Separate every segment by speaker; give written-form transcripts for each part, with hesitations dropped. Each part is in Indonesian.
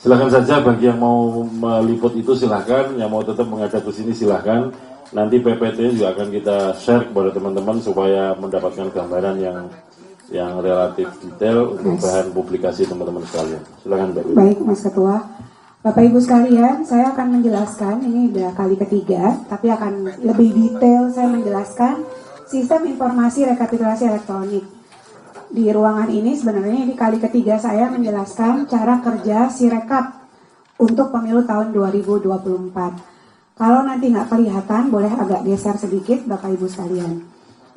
Speaker 1: Silakan saja bagi yang mau meliput itu silakan, yang mau tetap menghadap ke sini silakan. Nanti PPT juga akan kita share kepada teman-teman supaya mendapatkan gambaran yang relatif detail untuk bahan publikasi teman-teman sekalian. Silakan Mbak.
Speaker 2: Baik Mas Ketua. Bapak Ibu sekalian, saya akan menjelaskan, ini udah kali ketiga, tapi akan lebih detail saya menjelaskan sistem informasi rekapitulasi elektronik. Di ruangan ini sebenarnya ini kali ketiga saya menjelaskan cara kerja Sirekap untuk pemilu tahun 2024. Kalau nanti nggak kelihatan, boleh agak geser sedikit Bapak Ibu sekalian.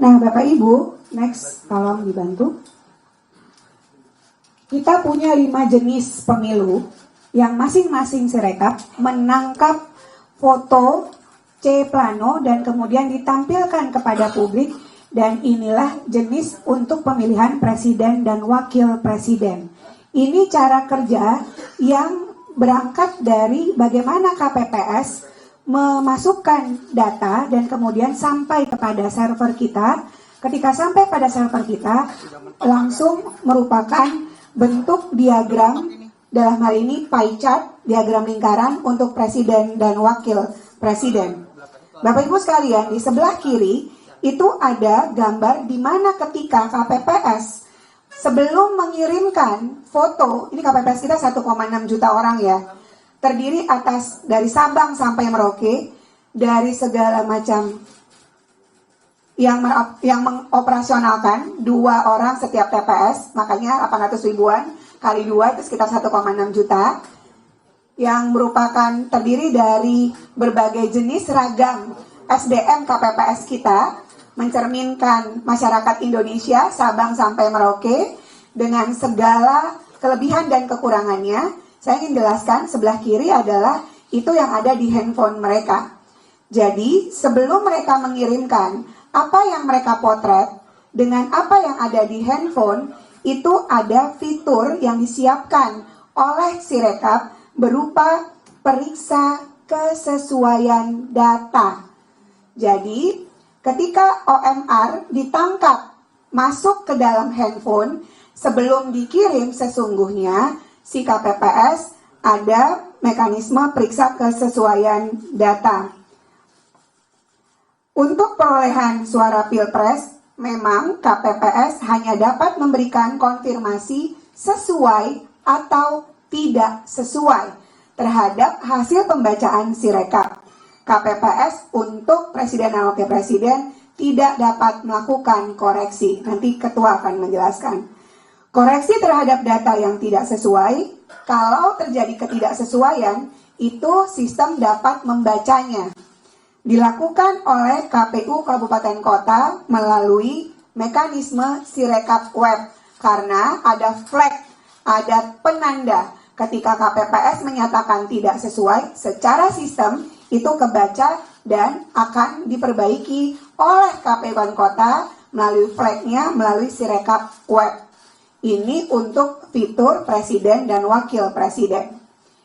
Speaker 2: Nah Bapak Ibu, next tolong dibantu. Kita punya 5 jenis pemilu yang masing-masing Sirekap menangkap foto C plano dan kemudian ditampilkan kepada publik, dan inilah jenis untuk pemilihan presiden dan wakil presiden. Ini cara kerja yang berangkat dari bagaimana KPPS memasukkan data dan kemudian sampai kepada server kita. Ketika sampai pada server kita langsung merupakan bentuk diagram, dalam hal ini pie chart, diagram lingkaran untuk presiden dan wakil presiden. Bapak Ibu sekalian, di sebelah kiri itu ada gambar di mana ketika KPPS sebelum mengirimkan foto, ini KPPS kita 1,6 juta orang ya, terdiri atas dari Sabang sampai Merauke, dari segala macam yang mengoperasionalkan 2 orang setiap TPS, makanya 800 ribuan kali 2 itu sekitar 1,6 juta, yang merupakan terdiri dari berbagai jenis ragam SDM KPPS kita, mencerminkan masyarakat Indonesia Sabang sampai Merauke dengan segala kelebihan dan kekurangannya. Saya ingin jelaskan sebelah kiri adalah itu yang ada di handphone mereka. Jadi sebelum mereka mengirimkan apa yang mereka potret dengan apa yang ada di handphone, itu ada fitur yang disiapkan oleh Sirekap berupa periksa kesesuaian data. Jadi ketika OMR ditangkap masuk ke dalam handphone, sebelum dikirim sesungguhnya si KPPS ada mekanisme periksa kesesuaian data. Untuk perolehan suara Pilpres, memang KPPS hanya dapat memberikan konfirmasi sesuai atau tidak sesuai terhadap hasil pembacaan Sirekap. KPPS untuk presiden dan wakil presiden tidak dapat melakukan koreksi. Nanti Ketua akan menjelaskan. Koreksi terhadap data yang tidak sesuai, kalau terjadi ketidaksesuaian, itu sistem dapat membacanya. Dilakukan oleh KPU Kabupaten Kota melalui mekanisme Sirekap Web, karena ada flag, ada penanda ketika KPPS menyatakan tidak sesuai secara sistem itu kebaca dan akan diperbaiki oleh KPU Kabupaten Kota melalui flagnya melalui Sirekap Web. Ini untuk fitur presiden dan wakil presiden.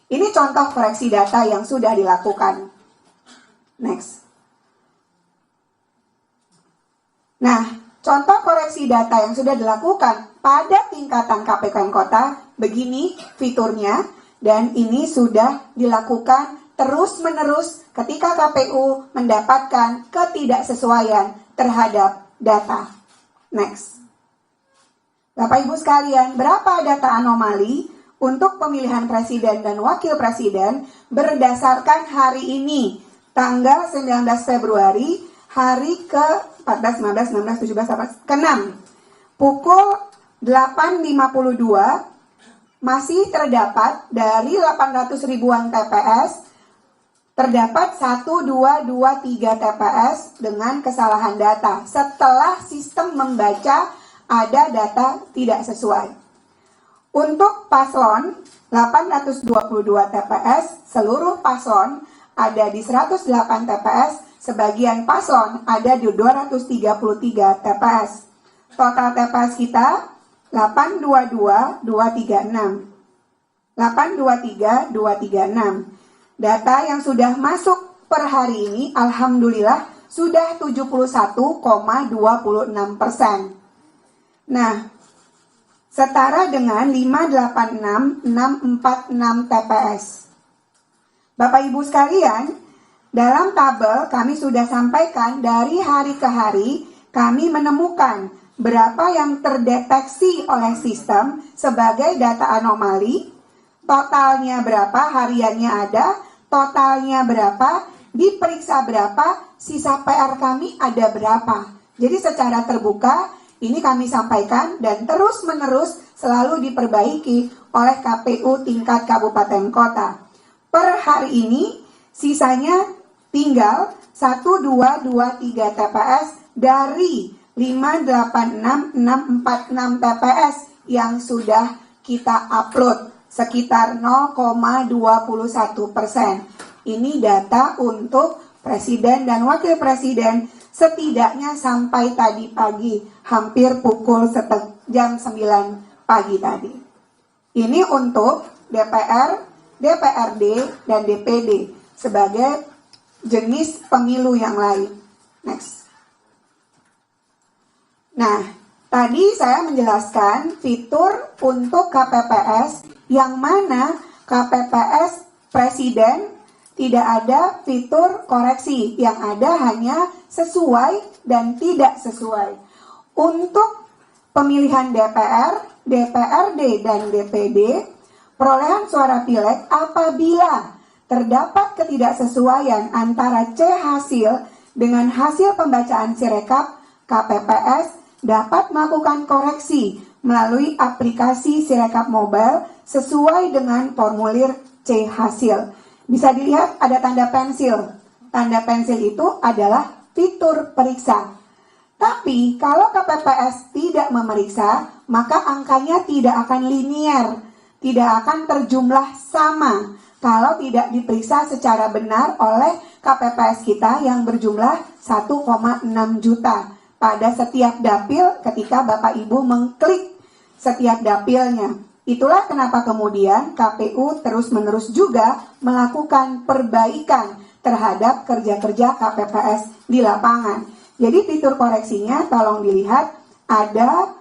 Speaker 2: Ini contoh koreksi data yang sudah dilakukan. Next. Nah, contoh koreksi data yang sudah dilakukan pada tingkatan KPU Kota, begini fiturnya, dan ini sudah dilakukan terus-menerus ketika KPU mendapatkan ketidaksesuaian terhadap data. Next. Bapak Ibu sekalian, berapa data anomali untuk pemilihan presiden dan wakil presiden berdasarkan hari ini, tanggal 19 Februari, hari ke-14, 15, 16, 17, 18, ke-6. Pukul 8.52 masih terdapat dari 800 ribuan TPS, terdapat 1, 2, 3 TPS dengan kesalahan data. Setelah sistem membaca ada data tidak sesuai. Untuk paslon 822 TPS, seluruh paslon ada di 108 TPS, sebagian paslon ada di 233 TPS. Total TPS kita 822.236. 823.236. Data yang sudah masuk per hari ini, alhamdulillah, sudah 71,26%. Nah, setara dengan 586.646 TPS. Bapak Ibu sekalian, dalam tabel kami sudah sampaikan dari hari ke hari kami menemukan berapa yang terdeteksi oleh sistem sebagai data anomali, totalnya berapa, hariannya ada, totalnya berapa, diperiksa berapa, sisa PR kami ada berapa. Jadi secara terbuka ini kami sampaikan dan terus-menerus selalu diperbaiki oleh KPU tingkat kabupaten kota. Per hari ini sisanya tinggal 1223 TPS dari 586.646 TPS yang sudah kita upload, sekitar 0,21%. Ini data untuk Presiden dan Wakil Presiden setidaknya sampai tadi pagi, hampir pukul jam 9 pagi tadi. Ini untuk DPR, DPRD, dan DPD sebagai jenis pemilu yang lain. Next. Nah, tadi saya menjelaskan fitur untuk KPPS yang mana KPPS Presiden tidak ada fitur koreksi, yang ada hanya sesuai dan tidak sesuai. Untuk pemilihan DPR, DPRD, dan DPD, perolehan suara pileg apabila terdapat ketidaksesuaian antara C hasil dengan hasil pembacaan Sirekap, KPPS dapat melakukan koreksi melalui aplikasi Sirekap Mobile sesuai dengan formulir C hasil. Bisa dilihat ada tanda pensil. Tanda pensil itu adalah fitur periksa. Tapi kalau KPPS tidak memeriksa, maka angkanya tidak akan linier, tidak akan terjumlah sama kalau tidak diperiksa secara benar oleh KPPS kita yang berjumlah 1,6 juta. Pada setiap dapil ketika Bapak Ibu mengklik setiap dapilnya. Itulah kenapa kemudian KPU terus-menerus juga melakukan perbaikan terhadap kerja-kerja KPPS di lapangan. Jadi fitur koreksinya tolong dilihat, ada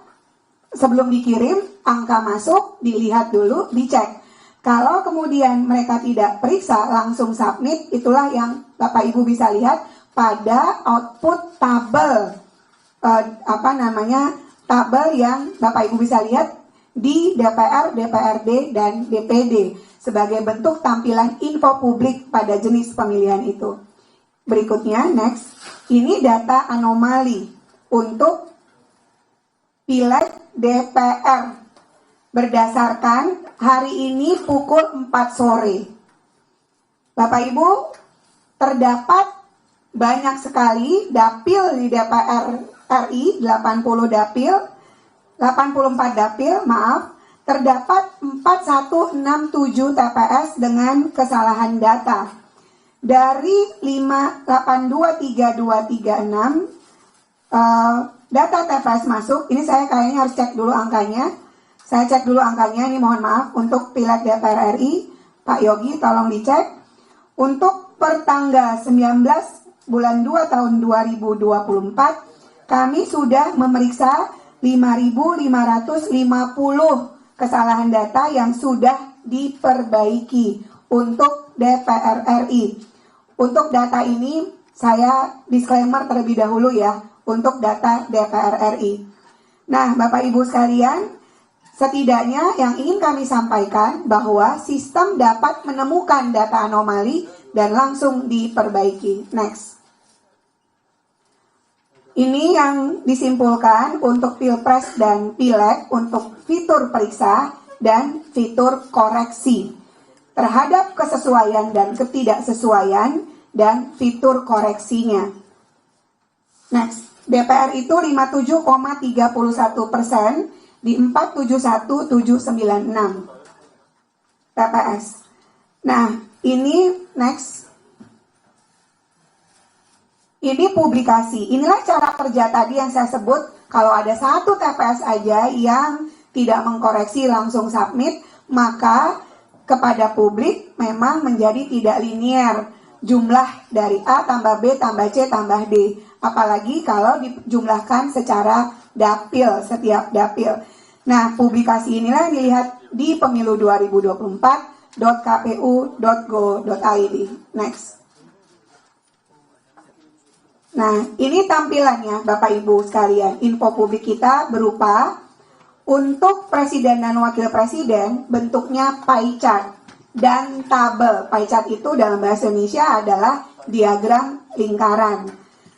Speaker 2: sebelum dikirim angka masuk, dilihat dulu, dicek. Kalau kemudian mereka tidak periksa langsung submit, itulah yang Bapak Ibu bisa lihat pada output tabel. Tabel yang Bapak Ibu bisa lihat di DPR, DPRD, dan DPD sebagai bentuk tampilan info publik pada jenis pemilihan itu. Berikutnya, next, ini data anomali untuk pileg DPR berdasarkan hari ini pukul 4 sore. Bapak Ibu, terdapat banyak sekali dapil di DPR RI, 84 dapil, terdapat 4167 TPS dengan kesalahan data. Dari 5823236 data TPS masuk, ini saya kayaknya harus cek dulu angkanya. Saya cek dulu angkanya, ini mohon maaf untuk pileg DPR RI, Pak Yogi tolong dicek. Untuk pertanggal 19 bulan 2 tahun 2024, kami sudah memeriksa 5.550 kesalahan data yang sudah diperbaiki untuk DPR RI. Untuk data ini saya disclaimer terlebih dahulu ya, untuk data DPR RI. Nah, Bapak Ibu sekalian, setidaknya yang ingin kami sampaikan bahwa sistem dapat menemukan data anomali dan langsung diperbaiki. Next. Ini yang disimpulkan untuk Pilpres dan Pileg untuk fitur periksa dan fitur koreksi terhadap kesesuaian dan ketidaksesuaian dan fitur koreksinya. Next, DPR itu 57,31% di 471796 TPS. Nah, ini next. Ini publikasi. Inilah cara kerja tadi yang saya sebut. Kalau ada satu TPS aja yang tidak mengkoreksi langsung submit, maka kepada publik memang menjadi tidak linier. Jumlah dari A tambah B tambah C tambah D. Apalagi kalau dijumlahkan secara dapil, setiap dapil. Nah, publikasi inilah yang dilihat di pemilu 2024.kpu.go.id. Next. Nah, ini tampilannya Bapak Ibu sekalian. Info publik kita berupa untuk presiden dan wakil presiden bentuknya pie chart dan tabel. Pie chart itu dalam bahasa Indonesia adalah diagram lingkaran.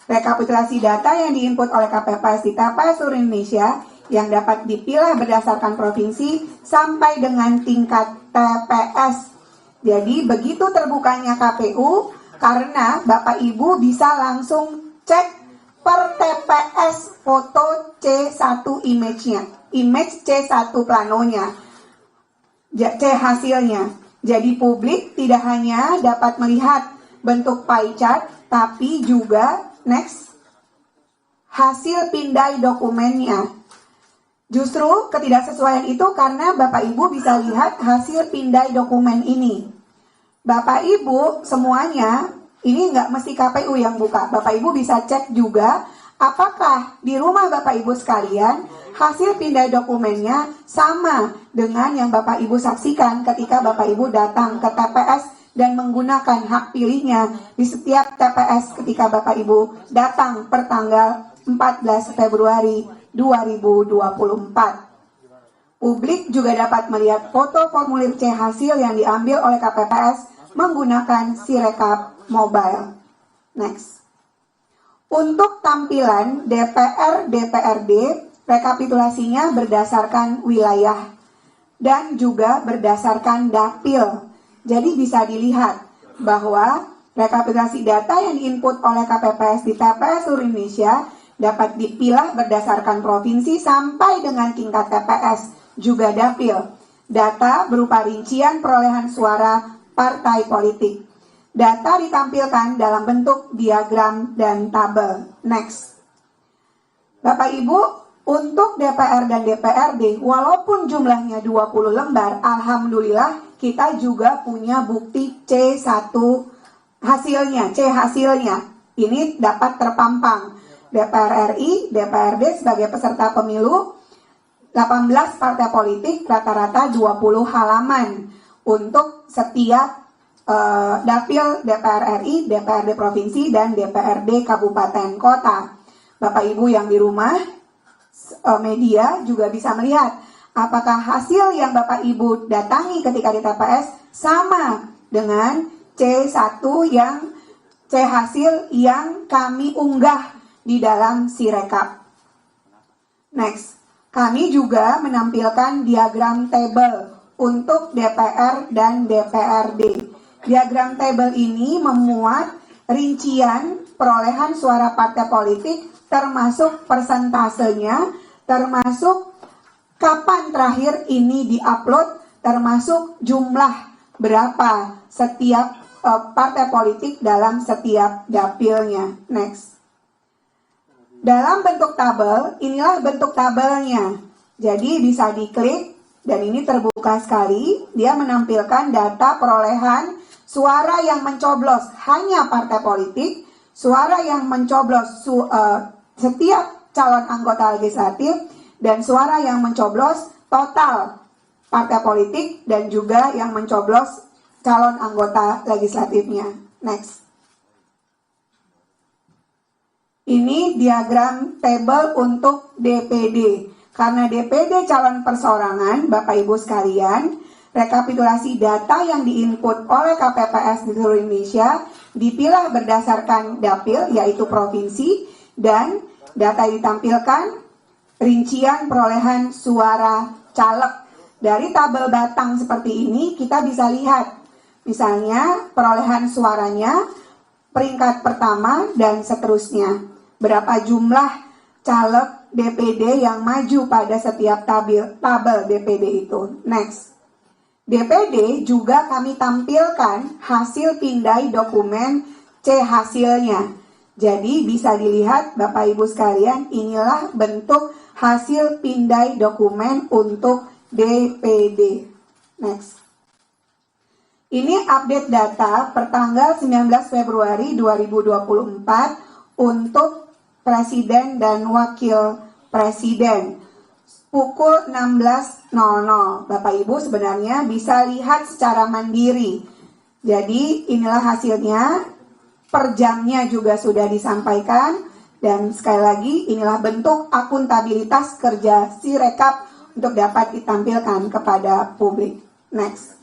Speaker 2: Rekapitulasi data yang diinput oleh KPPS di TPS seluruh Indonesia yang dapat dipilah berdasarkan provinsi sampai dengan tingkat TPS. Jadi begitu terbukanya KPU, karena Bapak Ibu bisa langsung cek per TPS foto C1 image-nya, image C1 planonya, C hasilnya. Jadi publik tidak hanya dapat melihat bentuk pie chart, tapi juga next hasil pindai dokumennya. Justru ketidaksesuaian itu karena Bapak Ibu bisa lihat hasil pindai dokumen ini. Bapak Ibu semuanya, ini nggak mesti KPU yang buka. Bapak Ibu bisa cek juga apakah di rumah Bapak Ibu sekalian hasil pindai dokumennya sama dengan yang Bapak Ibu saksikan ketika Bapak Ibu datang ke TPS dan menggunakan hak pilihnya di setiap TPS ketika Bapak Ibu datang per tanggal 14 Februari 2024. Publik juga dapat melihat foto formulir C hasil yang diambil oleh KPPS menggunakan Sirekap mobile. Next. Untuk tampilan DPR-DPRD, rekapitulasinya berdasarkan wilayah dan juga berdasarkan dapil. Jadi bisa dilihat bahwa rekapitulasi data yang diinput oleh KPPS di TPS seluruh Indonesia dapat dipilah berdasarkan provinsi sampai dengan tingkat TPS, juga dapil. Data berupa rincian perolehan suara partai politik. Data ditampilkan dalam bentuk diagram dan tabel. Next. Bapak Ibu, untuk DPR dan DPRD, walaupun jumlahnya 20 lembar, alhamdulillah kita juga punya bukti C1 hasilnya, C hasilnya. Ini dapat terpampang. DPR RI, DPRD sebagai peserta pemilu, 18 partai politik, rata-rata 20 halaman untuk setiap dapil DPR RI, DPRD provinsi, dan DPRD kabupaten kota. Bapak Ibu yang di rumah, media juga bisa melihat apakah hasil yang Bapak Ibu datangi ketika di TPS sama dengan C1 yang C hasil yang kami unggah di dalam Sirekap. Next, kami juga menampilkan diagram table untuk DPR dan DPRD. Diagram table ini memuat rincian perolehan suara partai politik termasuk persentasenya, termasuk kapan terakhir ini diupload, termasuk jumlah berapa setiap partai politik dalam setiap dapilnya. Next. Dalam bentuk tabel, inilah bentuk tabelnya. Jadi bisa diklik dan ini terbuka sekali. Dia menampilkan data perolehan suara yang mencoblos hanya partai politik, suara yang mencoblos setiap calon anggota legislatif, dan suara yang mencoblos total partai politik dan juga yang mencoblos calon anggota legislatifnya. Next. Ini diagram table untuk DPD. Karena DPD calon perseorangan, Bapak Ibu sekalian, rekapitulasi data yang diinput oleh KPPS di seluruh Indonesia dipilah berdasarkan dapil, yaitu provinsi, dan data yang ditampilkan rincian perolehan suara caleg. Dari tabel batang seperti ini kita bisa lihat, misalnya perolehan suaranya, peringkat pertama, dan seterusnya. Berapa jumlah caleg DPD yang maju pada setiap tabel DPD itu. Next. DPD juga kami tampilkan hasil pindai dokumen C hasilnya. Jadi bisa dilihat Bapak Ibu sekalian, inilah bentuk hasil pindai dokumen untuk DPD. Next. Ini update data per tanggal 19 Februari 2024 untuk Presiden dan Wakil Presiden. pukul 16.00. Bapak Ibu sebenarnya bisa lihat secara mandiri. Jadi inilah hasilnya, per jamnya juga sudah disampaikan. Dan sekali lagi inilah bentuk akuntabilitas kerja Sirekap untuk dapat ditampilkan kepada publik. Next.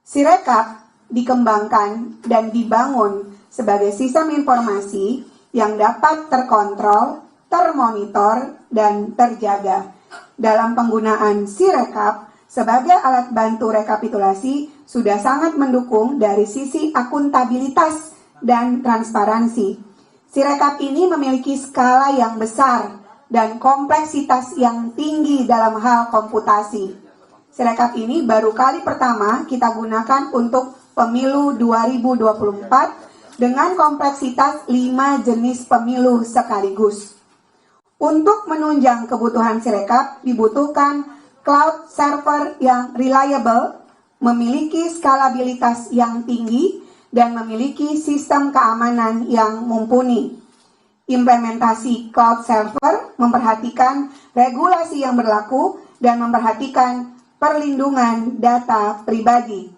Speaker 2: Sirekap dikembangkan dan dibangun sebagai sistem informasi yang dapat terkontrol, termonitor, dan terjaga. Dalam penggunaan Sirekap sebagai alat bantu rekapitulasi sudah sangat mendukung dari sisi akuntabilitas dan transparansi. Sirekap ini memiliki skala yang besar dan kompleksitas yang tinggi dalam hal komputasi. Sirekap ini baru kali pertama kita gunakan untuk pemilu 2024 dengan kompleksitas 5 jenis pemilu sekaligus. Untuk menunjang kebutuhan Sirekap dibutuhkan cloud server yang reliable, memiliki skalabilitas yang tinggi, dan memiliki sistem keamanan yang mumpuni. Implementasi cloud server memperhatikan regulasi yang berlaku dan memperhatikan perlindungan data pribadi.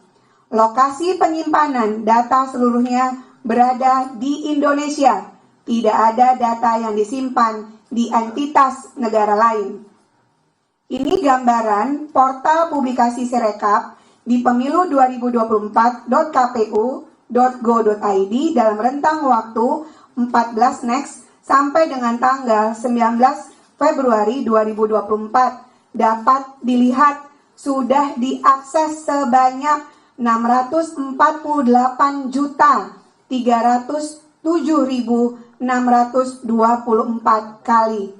Speaker 2: Lokasi penyimpanan data seluruhnya berada di Indonesia. Tidak ada data yang disimpan di entitas negara lain. Ini gambaran portal publikasi Sirekap di pemilu 2024.kpu.go.id dalam rentang waktu 14 Next sampai dengan tanggal 19 Februari 2024 dapat dilihat sudah diakses sebanyak 648.307.624 kali.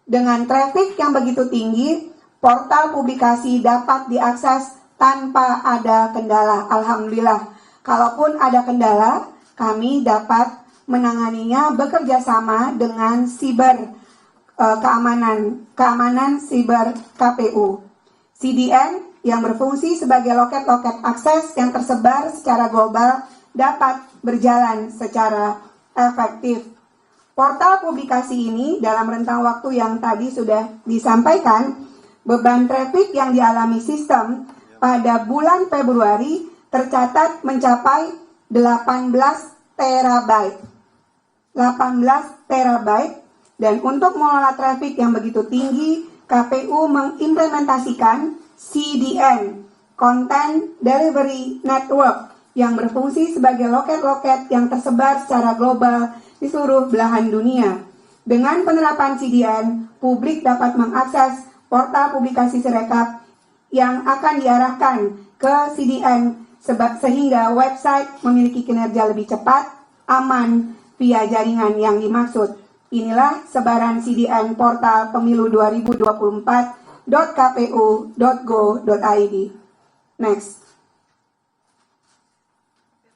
Speaker 2: Dengan traffic yang begitu tinggi, portal publikasi dapat diakses tanpa ada kendala. Alhamdulillah. Kalaupun ada kendala, kami dapat menanganinya bekerja sama dengan keamanan siber KPU. CDN yang berfungsi sebagai loket-loket akses yang tersebar secara global dapat berjalan secara efektif. Portal publikasi ini dalam rentang waktu yang tadi sudah disampaikan, beban traffic yang dialami sistem pada bulan Februari tercatat mencapai 18 terabyte. 18 terabyte, dan untuk mengelola traffic yang begitu tinggi, KPU mengimplementasikan CDN, Content Delivery Network, yang berfungsi sebagai loket-loket yang tersebar secara global di seluruh belahan dunia. Dengan penerapan CDN, publik dapat mengakses portal publikasi Sirekap yang akan diarahkan ke CDN sehingga website memiliki kinerja lebih cepat, aman, via jaringan yang dimaksud. Inilah sebaran CDN portal pemilu 2024.kpu.go.id. Next.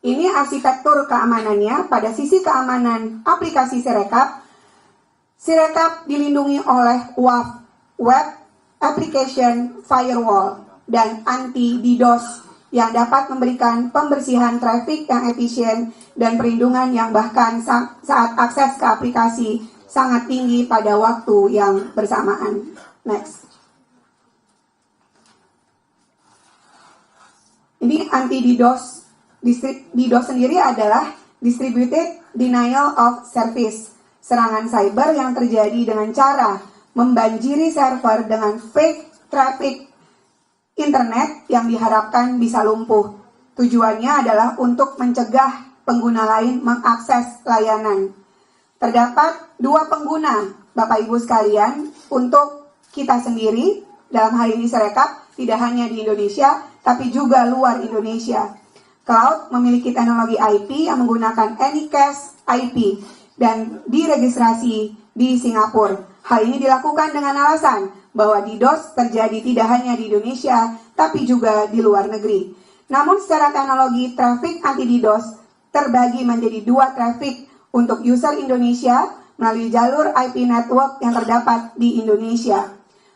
Speaker 2: Ini arsitektur keamanannya. Pada sisi keamanan aplikasi Sirekap, Sirekap dilindungi oleh WAF, Web Application Firewall, dan anti-DDoS yang dapat memberikan pembersihan traffic yang efisien dan perlindungan yang bahkan saat akses ke aplikasi sangat tinggi pada waktu yang bersamaan. Next. Ini anti-DDoS. DDoS sendiri adalah Distributed Denial of Service, serangan cyber yang terjadi dengan cara membanjiri server dengan fake traffic internet yang diharapkan bisa lumpuh. Tujuannya adalah untuk mencegah pengguna lain mengakses layanan. Terdapat dua pengguna, Bapak Ibu sekalian, untuk kita sendiri, dalam hal ini Sirekap, tidak hanya di Indonesia, tapi juga luar Indonesia. Cloud memiliki teknologi IP yang menggunakan Anycast IP dan diregistrasi di Singapura. Hal ini dilakukan dengan alasan bahwa DDoS terjadi tidak hanya di Indonesia, tapi juga di luar negeri. Namun secara teknologi, traffic anti-DDoS terbagi menjadi dua traffic untuk user Indonesia melalui jalur IP network yang terdapat di Indonesia.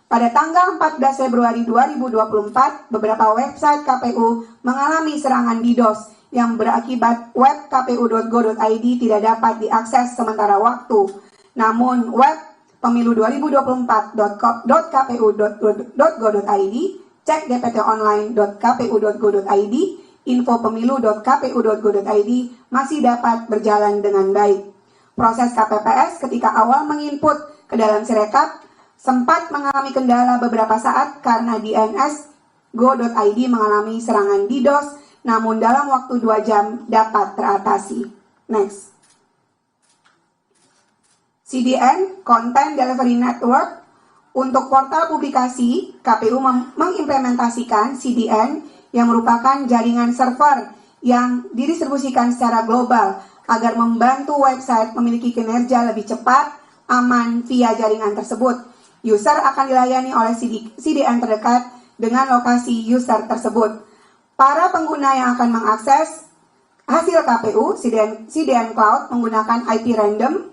Speaker 2: Pada tanggal 14 Februari 2024, beberapa website KPU mengalami serangan DDoS yang berakibat web kpu.go.id tidak dapat diakses sementara waktu. Namun, web pemilu2024.kpu.go.id, cek dptonline.kpu.go.id, info-pemilu.kpu.go.id masih dapat berjalan dengan baik. Proses KPPS ketika awal menginput ke dalam Sirekap sempat mengalami kendala beberapa saat karena DNS.go.id mengalami serangan DDoS, namun dalam waktu 2 jam dapat teratasi. Next. CDN, Content Delivery Network. Untuk portal publikasi, KPU mengimplementasikan CDN yang merupakan jaringan server yang didistribusikan secara global agar membantu website memiliki kinerja lebih cepat, aman via jaringan tersebut. User akan dilayani oleh CDN terdekat dengan lokasi user tersebut. Para pengguna yang akan mengakses hasil KPU, CDN Cloud menggunakan IP random,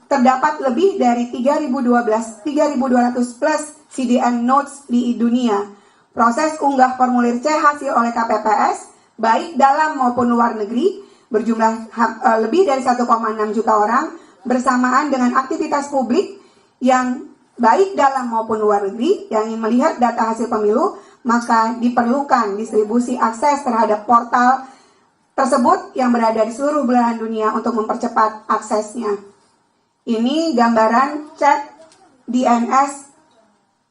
Speaker 2: terdapat lebih dari 3.200 plus CDN nodes di dunia. Proses unggah formulir C hasil oleh KPPS, baik dalam maupun luar negeri, berjumlah lebih dari 1,6 juta orang, bersamaan dengan aktivitas publik yang baik dalam maupun luar negeri yang ingin melihat data hasil pemilu, maka diperlukan distribusi akses terhadap portal tersebut yang berada di seluruh belahan dunia untuk mempercepat aksesnya. Ini gambaran cek DNS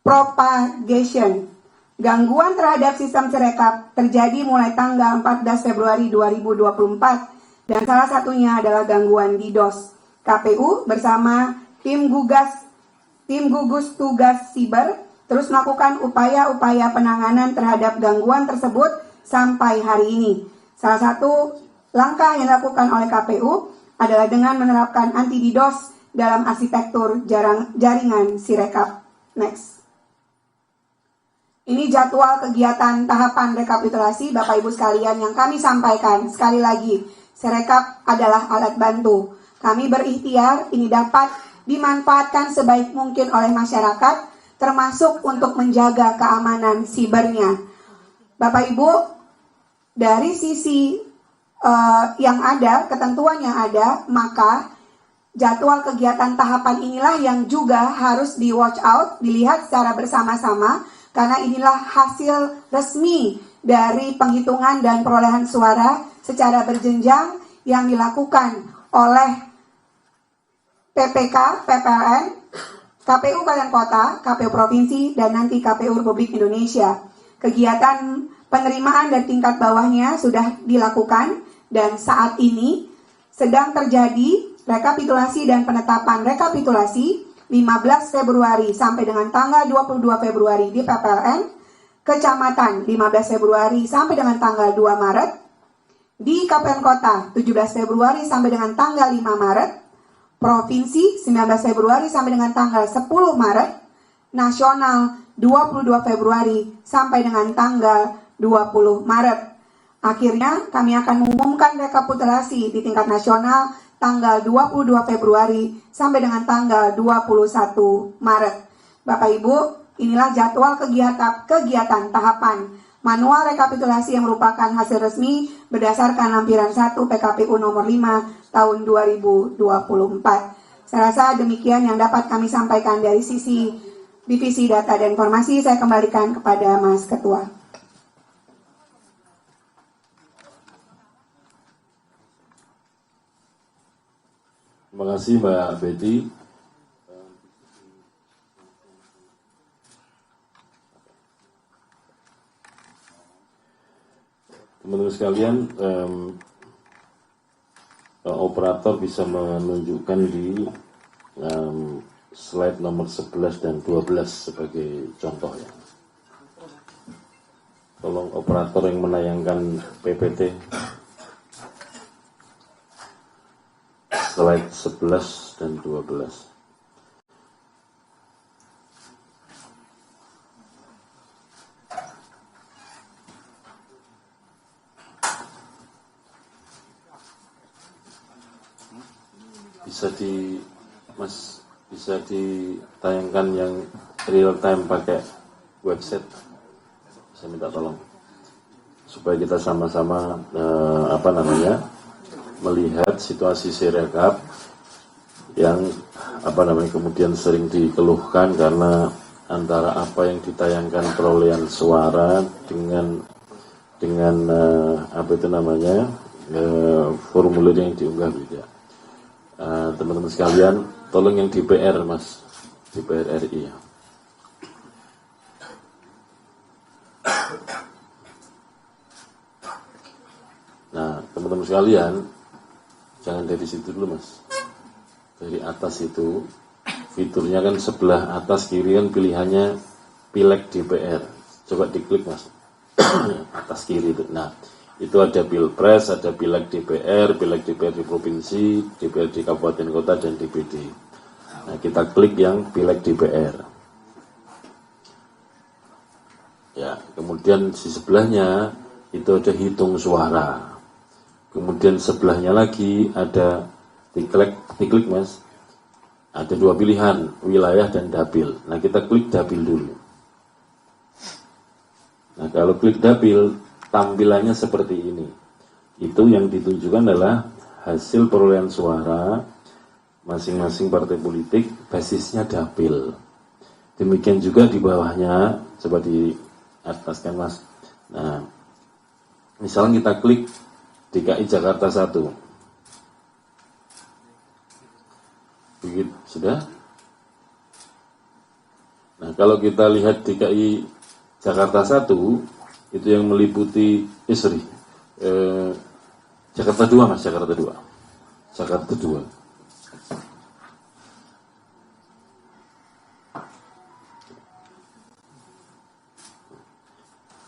Speaker 2: propagation. Gangguan terhadap sistem Sirekap terjadi mulai tanggal 14 Februari 2024 dan salah satunya adalah gangguan DDoS. KPU bersama tim gugus tugas siber terus melakukan upaya-upaya penanganan terhadap gangguan tersebut sampai hari ini. Salah satu langkah yang dilakukan oleh KPU adalah dengan menerapkan anti DDoS dalam arsitektur jaringan Sirekap. Next. Ini jadwal kegiatan tahapan rekapitulasi Bapak Ibu sekalian yang kami sampaikan. Sekali lagi, Sirekap adalah alat bantu. Kami berikhtiar ini dapat dimanfaatkan sebaik mungkin oleh masyarakat, termasuk untuk menjaga keamanan sibernya. Bapak Ibu, dari sisi yang ada, ketentuan yang ada, maka jadwal kegiatan tahapan inilah yang juga harus di watch out, dilihat secara bersama-sama, karena inilah hasil resmi dari penghitungan dan perolehan suara secara berjenjang yang dilakukan oleh PPK, PPLN, KPU Kabupaten Kota, KPU Provinsi, dan nanti KPU Republik Indonesia. Kegiatan penerimaan dari tingkat bawahnya sudah dilakukan dan saat ini sedang terjadi rekapitulasi dan penetapan rekapitulasi 15 Februari sampai dengan tanggal 22 Februari di PPLN, Kecamatan 15 Februari sampai dengan tanggal 2 Maret, di Kabupaten Kota 17 Februari sampai dengan tanggal 5 Maret, Provinsi 19 Februari sampai dengan tanggal 10 Maret, Nasional 22 Februari sampai dengan tanggal 20 Maret. Akhirnya kami akan mengumumkan rekapitulasi di tingkat nasional tanggal 22 Februari sampai dengan tanggal 21 Maret. Bapak Ibu, inilah jadwal kegiatan tahapan manual rekapitulasi yang merupakan hasil resmi berdasarkan lampiran 1 PKPU nomor 5 tahun 2024. Saya rasa demikian yang dapat kami sampaikan dari sisi Divisi Data dan Informasi. Saya kembalikan kepada Mas Ketua.
Speaker 1: Terima kasih Mbak Betty. Teman-teman sekalian, operator bisa menunjukkan di slide nomor 11 dan 12 sebagai contoh ya. Tolong operator yang menayangkan PPT slide 11 dan 12. Bisa ditayangkan yang real time pakai website. Saya minta tolong supaya kita sama-sama melihat situasi Sirekap yang kemudian sering dikeluhkan karena antara apa yang ditayangkan perolehan suara dengan formulir yang diunggah beda. Teman-teman sekalian, tolong yang DPR Mas, DPR RI. Nah, teman-teman sekalian, jangan dari situ dulu Mas. Dari atas itu, fiturnya kan sebelah atas kiri kan pilihannya Pileg DPR. Coba diklik Mas. Atas kiri itu. Nah, itu ada Pilpres, ada Pileg DPR di provinsi, DPR di kabupaten kota, dan DPD. Nah, kita klik yang Pileg DPR. Ya, kemudian di sebelahnya itu ada hitung suara. Kemudian sebelahnya lagi ada diklik Mas. Ada dua pilihan, wilayah dan dapil. Nah, kita klik dapil dulu. Nah, kalau klik dapil, tampilannya seperti ini. Itu yang ditunjukkan adalah hasil perolehan suara masing-masing partai politik, basisnya dapil. Demikian juga di bawahnya, coba di atas kan Mas. Nah, misalnya kita klik DKI Jakarta 1. Begitu, sudah? Nah, kalau kita lihat DKI Jakarta 1, itu yang meliputi, Jakarta 2 Mas, Jakarta 2. Jakarta 2.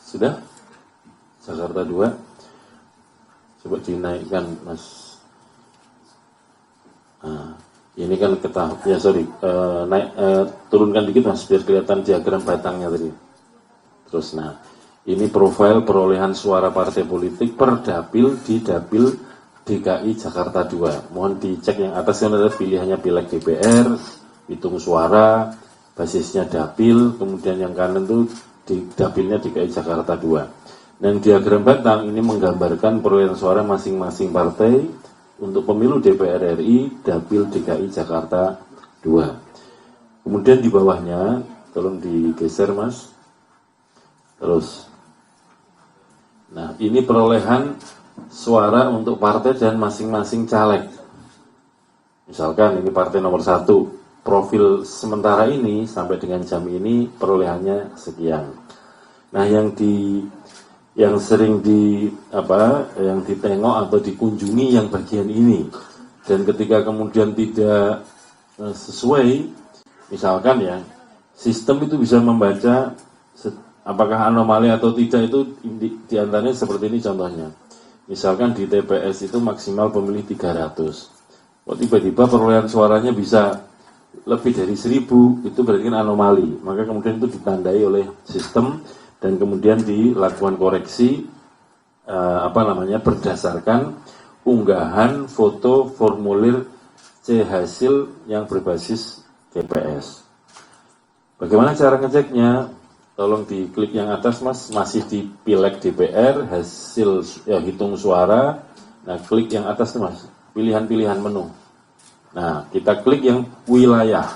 Speaker 1: Sudah? Jakarta 2. Coba dinaikkan Mas. Nah, ini kan turunkan dikit Mas, biar kelihatan diagram batangnya tadi. Terus, nah, ini profil perolehan suara partai politik per dapil di dapil DKI Jakarta 2. Mohon dicek yang atas kan ada pilihannya Pileg DPR, hitung suara, basisnya dapil, kemudian yang kanan itu di dapilnya DKI Jakarta 2. Dan diagram batang ini menggambarkan perolehan suara masing-masing partai untuk pemilu DPR RI, dapil DKI Jakarta 2. Kemudian di bawahnya, tolong digeser Mas. Terus, nah ini perolehan suara untuk partai dan masing-masing caleg. Misalkan ini partai nomor 1, profil sementara ini sampai dengan jam ini perolehannya sekian. Nah, yang sering yang ditengok atau dikunjungi yang bagian ini, dan ketika kemudian tidak sesuai, misalkan ya, sistem itu bisa membaca apakah anomali atau tidak, itu diantaranya seperti ini contohnya. Misalkan di TPS itu maksimal pemilih 300, kok tiba-tiba perolehan suaranya bisa lebih dari 1000, itu berarti kan anomali. Maka kemudian itu ditandai oleh sistem dan kemudian dilakukan koreksi berdasarkan unggahan foto formulir C hasil yang berbasis TPS. Bagaimana cara ngeceknya? Tolong diklik yang atas Mas, masih di Pileg DPR, hasil hitung suara. Nah, klik yang atas Mas, pilihan-pilihan menu. Nah, kita klik yang wilayah.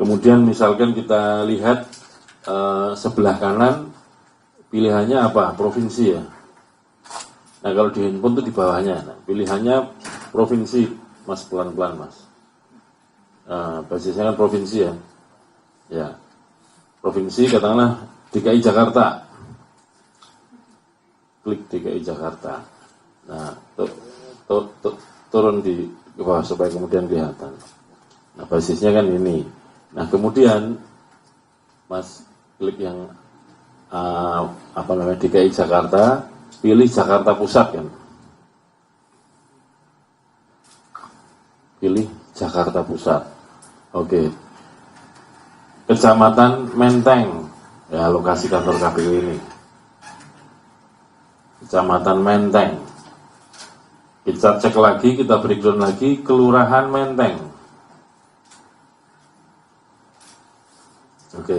Speaker 1: Kemudian misalkan kita lihat sebelah kanan, pilihannya apa? Provinsi ya. Nah, kalau di handphone itu di bawahnya. Nah, pilihannya provinsi, Mas, pelan-pelan Mas. Basisnya kan provinsi ya. Ya, provinsi katakanlah DKI Jakarta. Klik DKI Jakarta. Nah, turun di bawah supaya kemudian kelihatan. Nah, basisnya kan ini. Nah, kemudian Mas klik yang DKI Jakarta, pilih Jakarta Pusat kan. Pilih Jakarta Pusat. Oke. Kecamatan Menteng, ya lokasi kantor KPU ini. Kecamatan Menteng. Kita cek lagi, kita breakdown lagi, Kelurahan Menteng. Oke.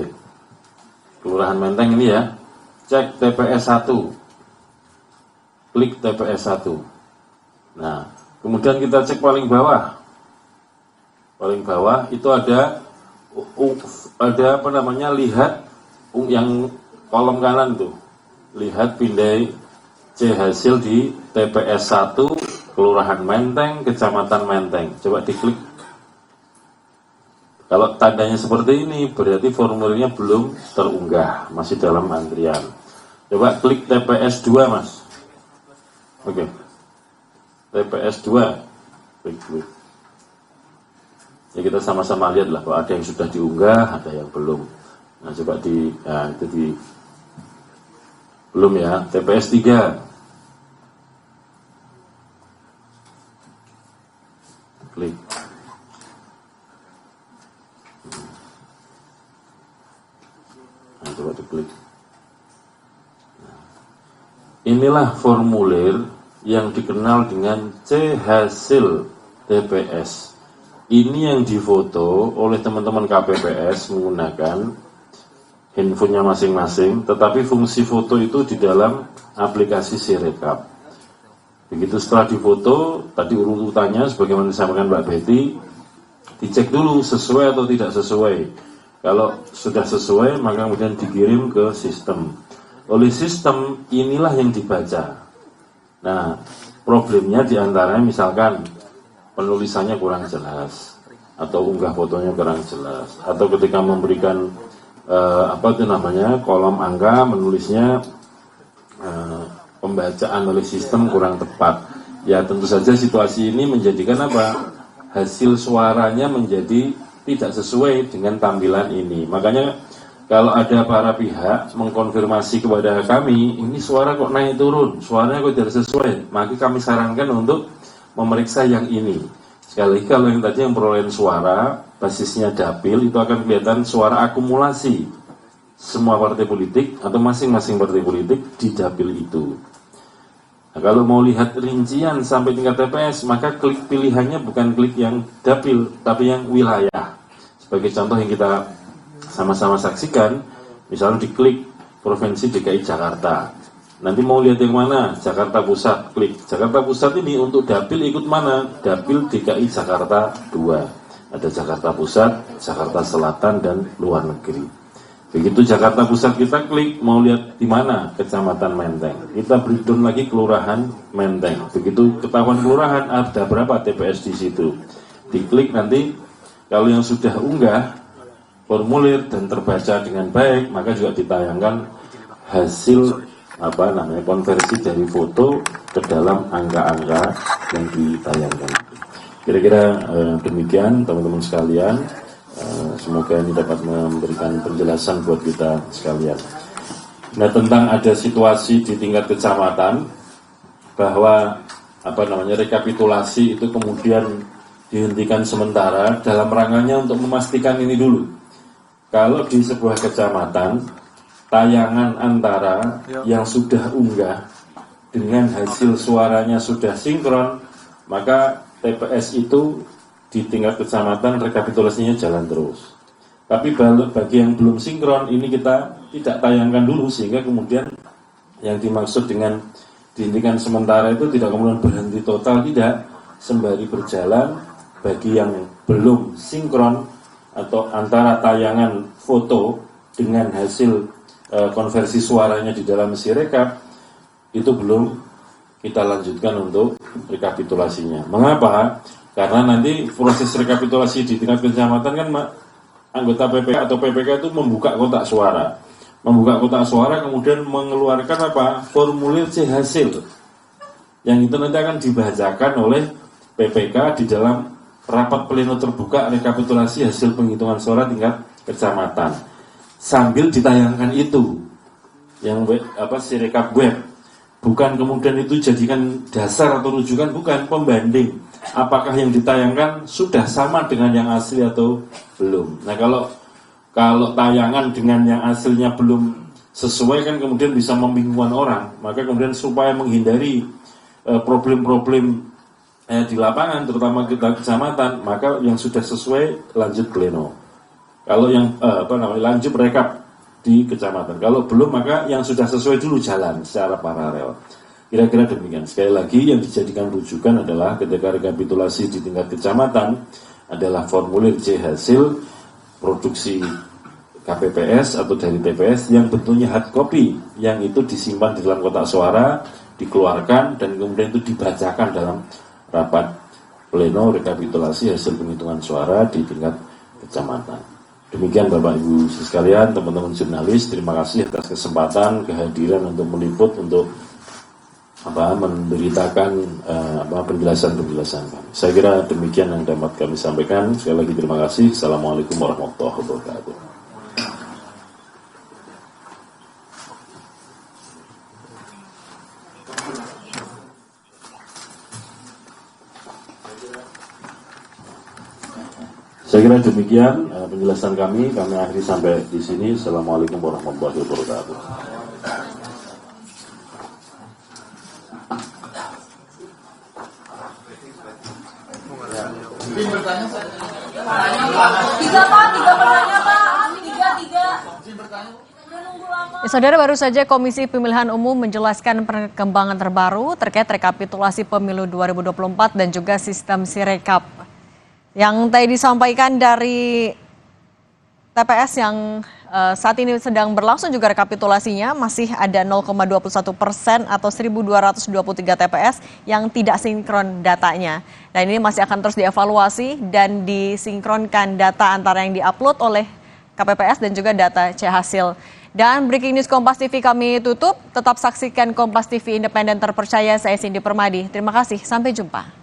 Speaker 1: Kelurahan Menteng ini ya. Cek TPS 1. Klik TPS 1. Nah, Kemudian kita cek paling bawah. Paling bawah itu ada apa namanya, lihat yang kolom kanan tuh. Lihat pindai C hasil di TPS 1 Kelurahan Menteng, Kecamatan Menteng. Coba diklik. Kalau tandanya seperti ini berarti formulirnya belum terunggah, masih dalam antrian. Coba klik TPS 2, Mas. Oke. TPS 2. Klik. Ya kita sama-sama lihat lah, bahwa ada yang sudah diunggah, ada yang belum. Nah coba belum ya. TPS 3. Klik. Nah, coba diklik. Inilah formulir yang dikenal dengan C hasil TPS. Ini yang difoto oleh teman-teman KPPS menggunakan handphonenya masing-masing, tetapi fungsi foto itu di dalam aplikasi Sirekap. Begitu setelah difoto, tadi urutannya sebagaimana disampaikan Mbak Betty, dicek dulu sesuai atau tidak sesuai. Kalau sudah sesuai, maka kemudian dikirim ke sistem. Oleh sistem, inilah yang dibaca. Nah, problemnya diantaranya misalkan penulisannya kurang jelas, atau unggah fotonya kurang jelas, atau ketika memberikan kolom angka menulisnya pembacaan oleh sistem kurang tepat. Ya tentu saja situasi ini menjadikan hasil suaranya menjadi tidak sesuai dengan tampilan ini. Makanya kalau ada para pihak mengkonfirmasi kepada kami, ini suara kok naik turun, suaranya kok tidak sesuai, maka kami sarankan untuk memeriksa yang ini. Sekali lagi, kalau yang tadi yang perolehan suara basisnya dapil, itu akan kelihatan suara akumulasi semua partai politik atau masing-masing partai politik di dapil itu. Nah, kalau mau lihat rincian sampai tingkat TPS, maka klik pilihannya bukan klik yang dapil, tapi yang wilayah. Sebagai contoh yang kita sama-sama saksikan, misalnya diklik Provinsi DKI Jakarta. Nanti mau lihat yang mana? Jakarta Pusat, klik. Jakarta Pusat ini untuk dapil ikut mana? Dapil DKI Jakarta 2. Ada Jakarta Pusat, Jakarta Selatan, dan luar negeri. Begitu Jakarta Pusat kita klik, mau lihat di mana? Kecamatan Menteng. Kita breakdown lagi Kelurahan Menteng. Begitu ketahuan kelurahan, ada berapa TPS di situ. Diklik nanti, kalau yang sudah unggah formulir dan terbaca dengan baik, maka juga ditayangkan hasil konversi dari foto ke dalam angka-angka yang ditayangkan. Kira-kira demikian teman-teman sekalian. Semoga ini dapat memberikan penjelasan buat kita sekalian. Nah, tentang ada situasi di tingkat kecamatan bahwa rekapitulasi itu kemudian dihentikan sementara dalam rangkanya untuk memastikan ini dulu. Kalau di sebuah kecamatan, tayangan antara yang sudah unggah dengan hasil suaranya sudah sinkron, maka TPS itu di tingkat kecamatan rekapitulasinya jalan terus. Tapi bagi yang belum sinkron, ini kita tidak tayangkan dulu, sehingga kemudian yang dimaksud dengan dihentikan sementara itu tidak kemudian berhenti total, tidak, sembari berjalan. Bagi yang belum sinkron atau antara tayangan foto dengan hasil konversi suaranya di dalam Sirekap, itu belum kita lanjutkan untuk rekapitulasinya. Mengapa? Karena nanti proses rekapitulasi di tingkat kecamatan kan anggota PPK atau PPK itu membuka kotak suara. Membuka kotak suara kemudian mengeluarkan formulir C hasil. Yang itu nanti akan dibacakan oleh PPK di dalam rapat pleno terbuka rekapitulasi hasil penghitungan suara tingkat kecamatan. Sambil ditayangkan itu yang Sirekap web. Bukan kemudian itu jadikan dasar atau rujukan, bukan, pembanding. Apakah yang ditayangkan sudah sama dengan yang asli atau belum. Nah, kalau tayangan dengan yang aslinya belum sesuai kan kemudian bisa membingungkan orang. Maka kemudian supaya menghindari problem-problem di lapangan, terutama kita kecamatan, maka yang sudah sesuai lanjut pleno. Kalau yang lanjut rekap di kecamatan. Kalau belum, maka yang sudah sesuai dulu jalan secara paralel. Kira-kira demikian. Sekali lagi yang dijadikan rujukan adalah ketika rekapitulasi di tingkat kecamatan adalah formulir C hasil produksi KPPS atau dari TPS yang bentuknya hard copy, yang itu disimpan di dalam kotak suara, dikeluarkan dan kemudian itu dibacakan dalam rapat pleno rekapitulasi hasil penghitungan suara di tingkat kecamatan. Demikian Bapak Ibu sekalian, teman-teman jurnalis, terima kasih atas kesempatan kehadiran untuk meliput, untuk memberitakan penjelasan-penjelasan kami. Saya kira demikian yang dapat kami sampaikan. Sekali lagi terima kasih. Assalamualaikum warahmatullahi wabarakatuh. Saya kira demikian penjelasan kami akhiri sampai di sini. Assalamualaikum warahmatullahi wabarakatuh.
Speaker 3: Tiga pertanyaan Pak. Tiga.
Speaker 4: Saudara, baru saja Komisi Pemilihan Umum menjelaskan perkembangan terbaru terkait rekapitulasi pemilu 2024 dan juga sistem Sirekap. Yang tadi disampaikan dari TPS yang saat ini sedang berlangsung juga rekapitulasinya, masih ada 0,21% atau 1.223 TPS yang tidak sinkron datanya. Dan ini masih akan terus dievaluasi dan disinkronkan data antara yang diupload oleh KPPS dan juga data C hasil. Dan Breaking News Kompas TV kami tutup. Tetap saksikan Kompas TV independen terpercaya. Saya Cindy Permadi. Terima kasih. Sampai jumpa.